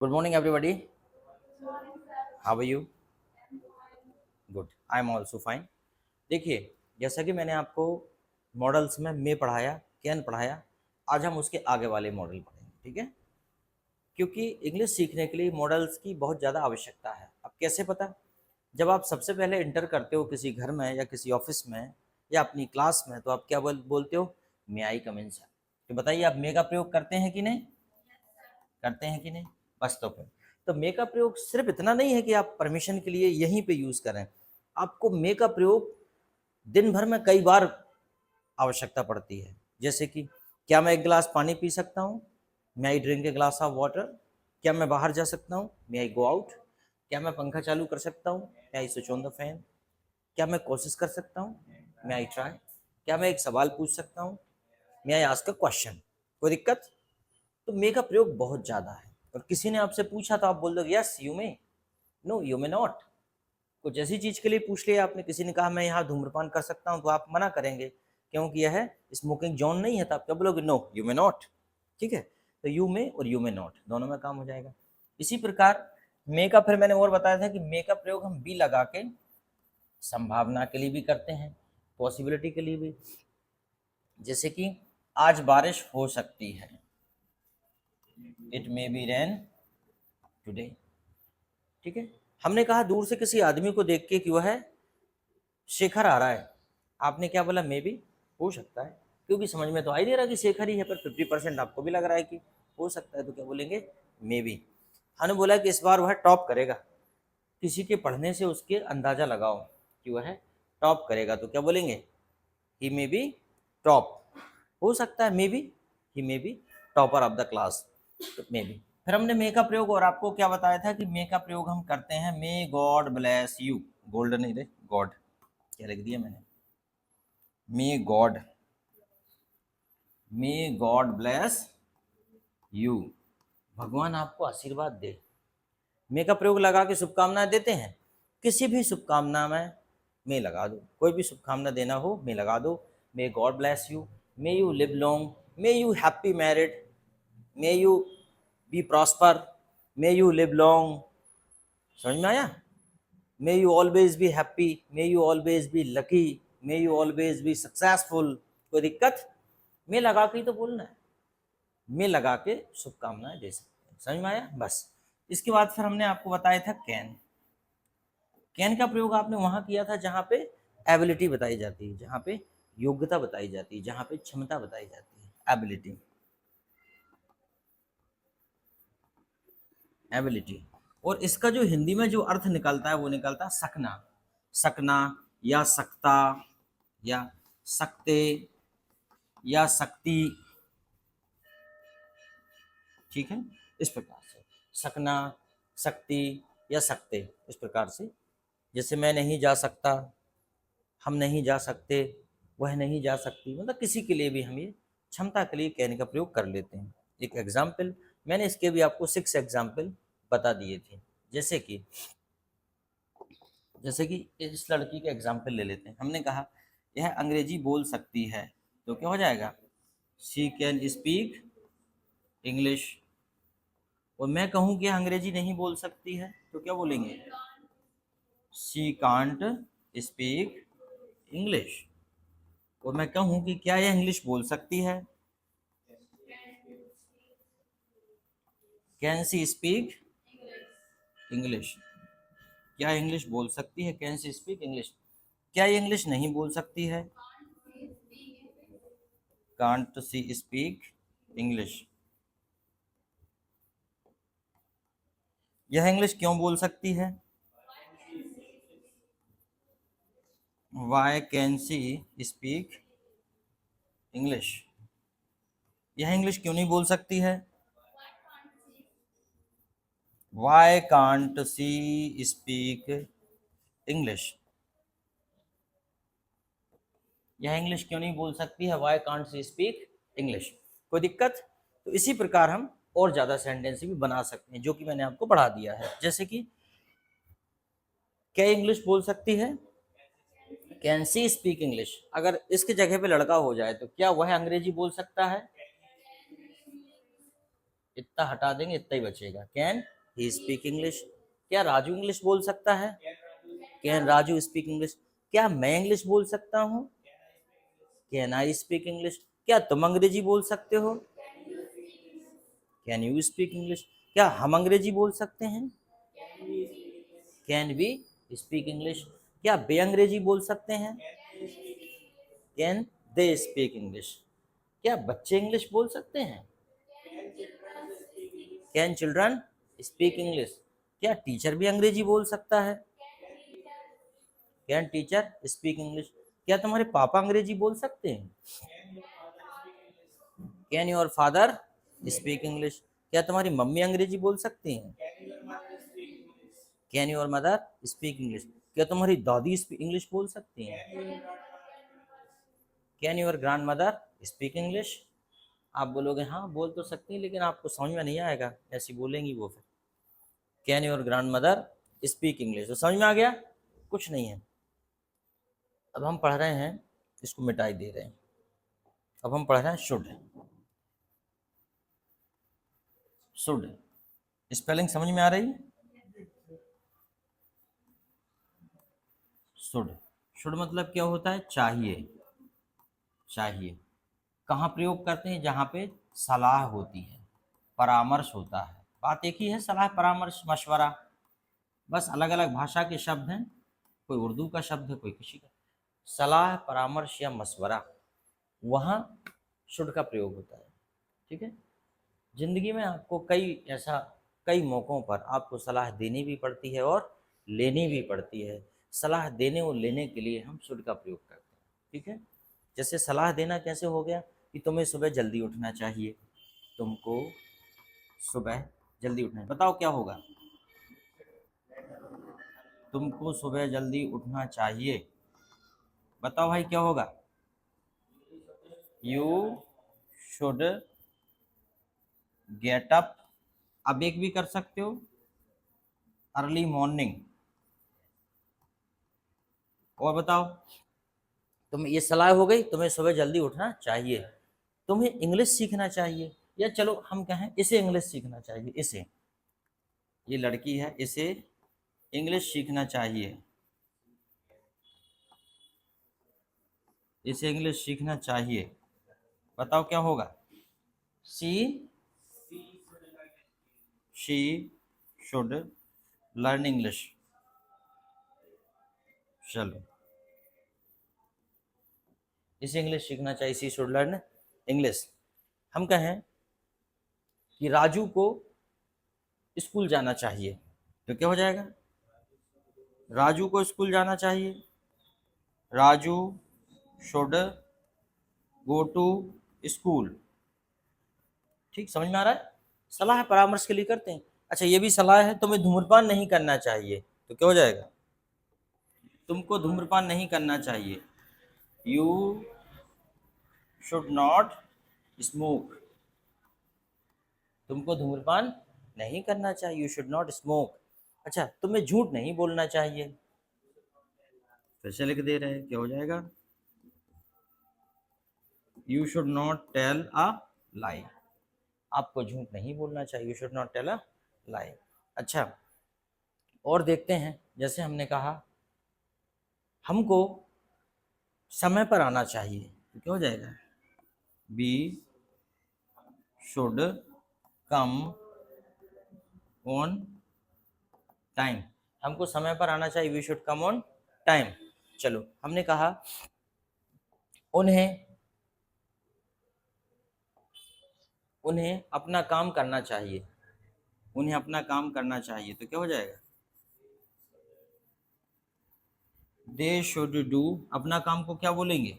Good morning, everybody. How are you? Good. I am also fine. देखिए, जैसा कि मैंने आपको मॉडल्स में पढ़ाया, कैन पढ़ाया, आज हम उसके आगे वाले मॉडल पढ़ेंगे, ठीक है? क्योंकि इंग्लिश सीखने के लिए मॉडल्स की बहुत ज़्यादा आवश्यकता है। अब कैसे पता? जब आप सबसे पहले इंटर करते हो किसी घर में या किसी ऑफिस में या अपनी क्लास में, तो आप क्या बोलते हो? मे आई कम इन सर। तो बताइए, आप मे का प्रयोग करते हैं कि नहीं? करते हैं कि नहीं? बस तो मे का प्रयोग सिर्फ इतना नहीं है कि आप परमिशन के लिए यहीं पे यूज करें। आपको मे का प्रयोग दिन भर में कई बार आवश्यकता पड़ती है। जैसे कि क्या मैं एक गिलास पानी पी सकता हूँ? May I drink a glass of water? क्या मैं बाहर जा सकता हूँ? May I go out? क्या मैं पंखा चालू कर सकता हूँ? May I switch on the fan? क्या मैं कोशिश कर सकता हूँ? May I try? क्या मैं एक सवाल पूछ सकता हूँ? May I ask a question? कोई दिक्कत? तो मे का प्रयोग बहुत ज्यादा है। और किसी ने आपसे पूछा तो आप बोल दोगे yes you may, no you may not. कुछ ऐसी चीज के लिए पूछ लिया आपने, किसी ने कहा मैं यहाँ धूम्रपान कर सकता हूँ, तो आप मना करेंगे क्योंकि यह स्मोकिंग जोन नहीं है, तो आप क्या बोलोगे? No you may not. ठीक है, तो यू मे और यू मे नॉट दोनों में काम हो जाएगा। इसी प्रकार मे का फिर मैंने और बताया था कि मे का प्रयोग हम बी लगा के संभावना के लिए भी करते हैं, पॉसिबिलिटी के लिए भी। जैसे कि आज बारिश हो सकती है, it may be rain today. ठीक है, हमने कहा दूर से किसी आदमी को देख के कि वह शेखर आ रहा है, आपने क्या बोला? मे भी हो सकता है, क्योंकि समझ में तो आ ही नहीं रहा कि शेखर ही है, पर 50% आपको भी लग रहा है कि हो सकता है, तो क्या बोलेंगे? मे भी। हमने बोला कि इस बार वह टॉप करेगा, किसी के पढ़ने से उसके अंदाजा लगाओ कि वह टॉप करेगा, तो क्या बोलेंगे? ही मे बी टॉप। हो सकता है, may be he may be topper of the class, तो मे बी। फिर हमने मे का प्रयोग और आपको क्या बताया था कि मे का प्रयोग हम करते हैं मे गॉड ब्लेस यू। गोल्ड नहीं रे, गॉड क्या लिख दिया मैंने? May God, may God bless you, भगवान आपको आशीर्वाद दे। मे का प्रयोग लगा के शुभकामनाएं देते हैं। किसी भी शुभकामना में मे लगा दो, कोई भी शुभकामना देना हो मे लगा दो। May God bless you, may you live long, may you happy married, may you be prosper, may you live long. समझ में आया? May you always be happy, may you always be lucky, may you always be successful. कोई दिक्कत? मे लगा के ही तो बोलना है, मे लगा के शुभकामनाएं दे सकते हैं। समझ में आया? बस। इसके बाद फिर हमने आपको बताया था कैन। कैन का प्रयोग आपने वहां किया था जहां पे एबिलिटी बताई जाती है, जहां पे योग्यता बताई जाती है, जहां पे क्षमता बताई जाती है। Ability, ability. और इसका जो हिंदी में जो अर्थ निकलता है वो निकलता है सकना, सकना या सकता या सकते या सकती। ठीक है, इस प्रकार से सकना, सकती या सकते, इस प्रकार से। जैसे मैं नहीं जा सकता, हम नहीं जा सकते, वह नहीं जा सकती, मतलब किसी के लिए भी हम ये क्षमता के लिए कहने का प्रयोग कर लेते हैं। एक एग्जाम्पल, मैंने इसके भी आपको 6 एग्जाम्पल बता दिए थे। जैसे कि इस लड़की का एग्जाम्पल ले लेते हैं। हमने कहा यह अंग्रेजी बोल सकती है, तो क्या हो जाएगा? She can speak English. और मैं कहूँ कि यह अंग्रेजी नहीं बोल सकती है, तो क्या बोलेंगे? She can't speak English. और मैं कहूँ कि क्या यह इंग्लिश बोल सकती है? Can she speak English. क्या इंग्लिश बोल सकती है? Can she speak English. क्या ये इंग्लिश नहीं बोल सकती है? Can't she speak English. यह इंग्लिश क्यों बोल सकती है? Why can she speak English. यह इंग्लिश क्यों नहीं बोल सकती है? Why can't she speak English. यह इंग्लिश क्यों नहीं बोल सकती है? Why can't she speak English. कोई दिक्कत? तो इसी प्रकार हम और ज्यादा सेंटेंस भी बना सकते हैं, जो कि मैंने आपको बढ़ा दिया है। जैसे कि क्या इंग्लिश बोल सकती है? Can she speak English. अगर इसकी जगह पे लड़का हो जाए तो क्या वह अंग्रेजी बोल सकता है? इतना हटा देंगे इतना ही बचेगा। Can he speak English? क्या राजू इंग्लिश बोल सकता है? Can Raju speak English? क्या मैं इंग्लिश बोल सकता हूँ? Can I speak English? क्या तुम अंग्रेजी बोल सकते हो? Can you speak English? क्या हम अंग्रेजी बोल सकते हैं? Can we speak English? क्या वे अंग्रेजी बोल सकते हैं? Can they speak English? क्या बच्चे इंग्लिश बोल सकते हैं? Can children speak English? क्या टीचर भी अंग्रेजी बोल सकता है? Can teacher speak English? क्या तुम्हारे पापा अंग्रेजी बोल सकते हैं? Can your father speak English? क्या तुम्हारी मम्मी अंग्रेजी बोल सकती हैं? Can your mother speak English? क्या तुम्हारी दादी इंग्लिश बोल सकती हैं? Can your grand mother speak English? आप बोलोगे हाँ बोल तो सकती हैं, लेकिन आपको समझ में नहीं आएगा, ऐसी बोलेंगी वो फिर। Can your grand mother speak English? तो समझ में आ गया? कुछ नहीं है। अब हम पढ़ रहे हैं, इसको मिटाई दे रहे हैं। अब हम पढ़ रहे हैं शुड। शुड स्पेलिंग समझ में आ रही? शुड, शुड मतलब क्या होता है? चाहिए। चाहिए कहाँ प्रयोग करते हैं? जहाँ पे सलाह होती है, परामर्श होता है। बात एक ही है, सलाह परामर्श मशवरा, बस अलग अलग भाषा के शब्द हैं। कोई उर्दू का शब्द है, कोई किसी का। सलाह परामर्श या मशवरा, वहाँ शुड का प्रयोग होता है। ठीक है। जिंदगी में आपको कई मौक़ों पर आपको सलाह देनी भी पड़ती है और लेनी भी पड़ती है। सलाह देने और लेने के लिए हम शुड का प्रयोग करते हैं। ठीक है। जैसे सलाह देना कैसे हो गया कि तुम्हें सुबह जल्दी उठना चाहिए, तुमको सुबह जल्दी उठना है। बताओ क्या होगा? तुमको सुबह जल्दी उठना चाहिए। बताओ भाई क्या होगा? You should get up. अब एक भी कर सकते हो, अर्ली मॉर्निंग। और बताओ, तुम्हें ये सलाह हो गई, तुम्हें सुबह जल्दी उठना चाहिए। तुम्हें इंग्लिश सीखना चाहिए, या चलो हम कहें इसे इंग्लिश सीखना चाहिए। इसे, ये लड़की है, इसे इंग्लिश सीखना चाहिए। इसे इंग्लिश सीखना चाहिए। बताओ क्या होगा? She she should learn English. चलो, इसे इंग्लिश सीखना चाहिए, शी शुड लर्न इंग्लिश। हम कहें कि राजू को स्कूल जाना चाहिए, तो क्या हो जाएगा? राजू को स्कूल जाना चाहिए। Raju should go to school. ठीक, समझ में आ रहा है? सलाह परामर्श के लिए करते हैं। अच्छा, ये भी सलाह है, तुम्हें धूम्रपान नहीं करना चाहिए, तो क्या हो जाएगा? तुमको धूम्रपान नहीं करना चाहिए। You should not smoke. तुमको धूम्रपान नहीं करना चाहिए, यू शुड नॉट स्मोक। अच्छा, तुम्हें झूठ नहीं बोलना चाहिए, फिर से लिख दे रहे हैं, क्या हो जाएगा? You should not tell a lie. आपको झूठ नहीं बोलना चाहिए, you should not tell a lie. अच्छा, और देखते हैं, जैसे हमने कहा हमको समय पर आना चाहिए, तो क्या हो जाएगा? We should come on time. हमको समय पर आना चाहिए, we should come on time. चलो, हमने कहा उन्हें उन्हें अपना काम करना चाहिए। उन्हें अपना काम करना चाहिए, तो क्या हो जाएगा? They should do. अपना काम को क्या बोलेंगे?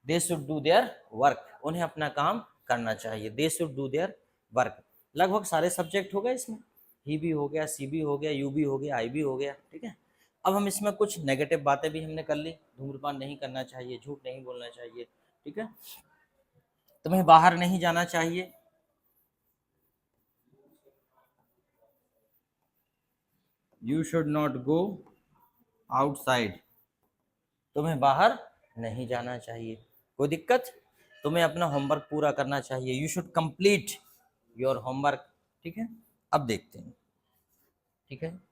They should do their work. उन्हें अपना काम करना चाहिए, they should do their work. लगभग सारे सब्जेक्ट हो गए इसमें। ही भी हो गया, सी भी हो गया, यू भी हो गया, आई भी हो गया। ठीक है। अब हम इसमें कुछ नेगेटिव बातें भी हमने कर ली। धूम्रपान नहीं करना चाहिए, झूठ नहीं बोलना चाहिए। ठीक है। तुम्हें बाहर नहीं जाना चाहिए। You should not go outside. तुम्हें बाहर नहीं जाना चाहिए। कोई दिक्कत? तुम्हें अपना होमवर्क पूरा करना चाहिए, you should complete your homework. ठीक है, अब देखते हैं। ठीक है,